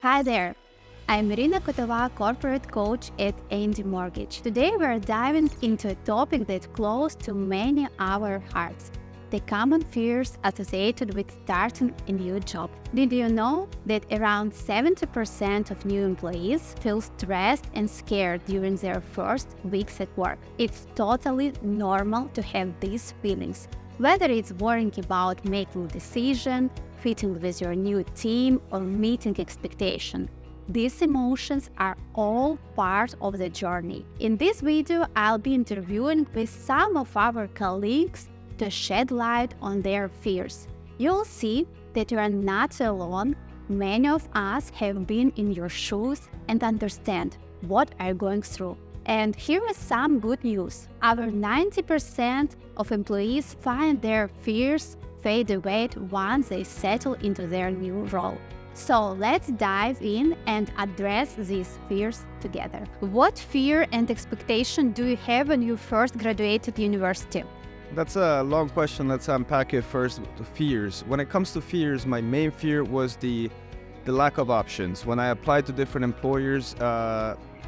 Hi there, I'm Irina Kotova, corporate coach at A&D Mortgage. Today we're diving into a topic that's close to many of our hearts, the common fears associated with starting a new job. Did you know that around 70% of new employees feel stressed and scared during their first weeks at work? It's totally normal to have these feelings, whether it's worrying about making a decision, fitting with your new team, or meeting expectation. These emotions are all part of the journey. In this video, I'll be interviewing with some of our colleagues to shed light on their fears. You'll see that you are not alone. Many of us have been in your shoes and understand what you're going through. And here is some good news. Over 90% of employees find their fears fade away once they settle into their new role. So let's dive in and address these fears together. What fear and expectation do you have when you first graduated university? That's a long question. Let's unpack it first. The fears. When it comes to fears, my main fear was the lack of options. When I applied to different employers,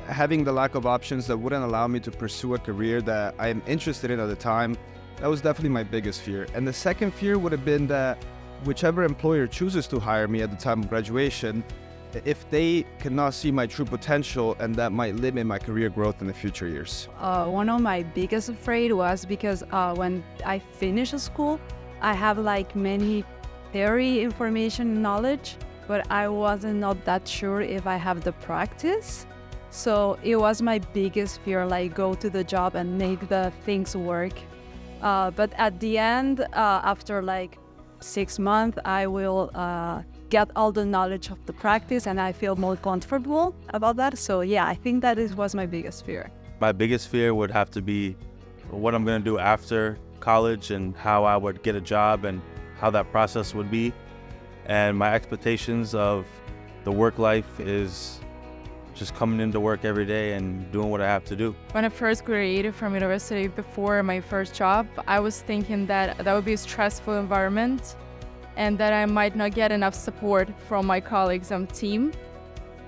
having the lack of options that wouldn't allow me to pursue a career that I am interested in at the time, that was definitely my biggest fear. And the second fear would have been that whichever employer chooses to hire me at the time of graduation, if they cannot see my true potential, and that might limit my career growth in the future years. One of my biggest afraid was because when I finished school, I have many theory information knowledge, but I wasn't not that sure if I have the practice. So it was my biggest fear, go to the job and make the things work. But at the end, after 6 months, I will get all the knowledge of the practice and I feel more comfortable about that. So yeah, I think that was my biggest fear. My biggest fear would have to be what I'm going to do after college and how I would get a job and how that process would be. And my expectations of the work life is just coming into work every day and doing what I have to do. When I first graduated from university before my first job, I was thinking that would be a stressful environment and that I might not get enough support from my colleagues and team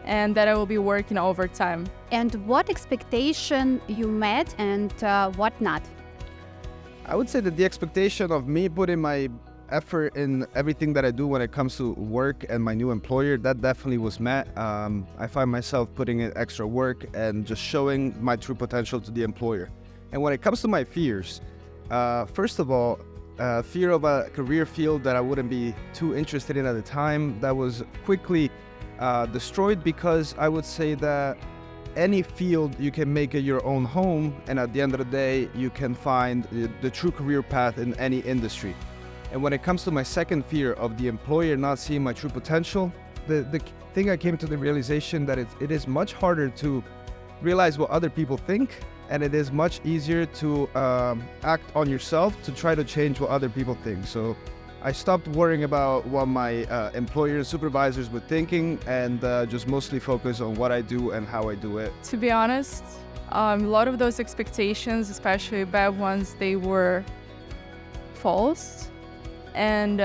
and that I will be working overtime. And what expectation you met and what not? I would say that the expectation of me putting my effort in everything that I do when it comes to work and my new employer, that definitely was met. I find myself putting in extra work and just showing my true potential to the employer. And when it comes to my fears, first of all, fear of a career field that I wouldn't be too interested in at the time, that was quickly destroyed, because I would say that any field you can make it your own home, and at the end of the day, you can find the true career path in any industry. And when it comes to my second fear of the employer not seeing my true potential, the thing I came to the realization that it is much harder to realize what other people think, and it is much easier to act on yourself to try to change what other people think. So I stopped worrying about what my employer and supervisors were thinking and just mostly focus on what I do and how I do it. To be honest, a lot of those expectations, especially bad ones, they were false. And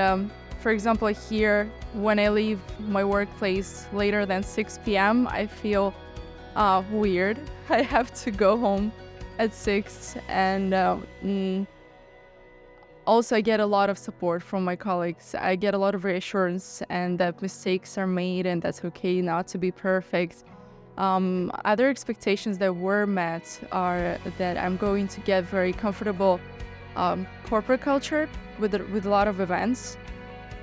for example, here, when I leave my workplace later than 6 p.m., I feel weird. I have to go home at 6. And also I get a lot of support from my colleagues. I get a lot of reassurance and that mistakes are made and that's okay not to be perfect. Other expectations that were met are that I'm going to get very comfortable corporate culture with a lot of events,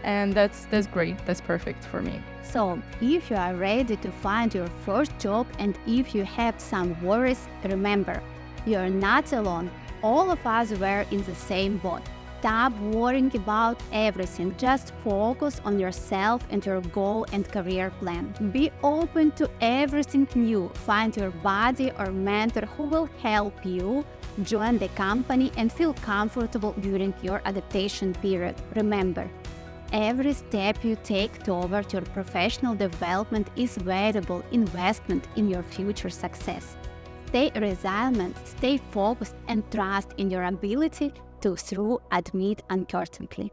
and that's great. That's perfect for me. So, if you are ready to find your first job and if you have some worries, remember, you are not alone. All of us were in the same boat. Stop worrying about everything. Just focus on yourself and your goal and career plan. Be open to everything new. Find your buddy or mentor who will help you join the company and feel comfortable during your adaptation period. Remember, every step you take toward your professional development is valuable investment in your future success. Stay resilient, stay focused, and trust in your ability to through admit uncertainty.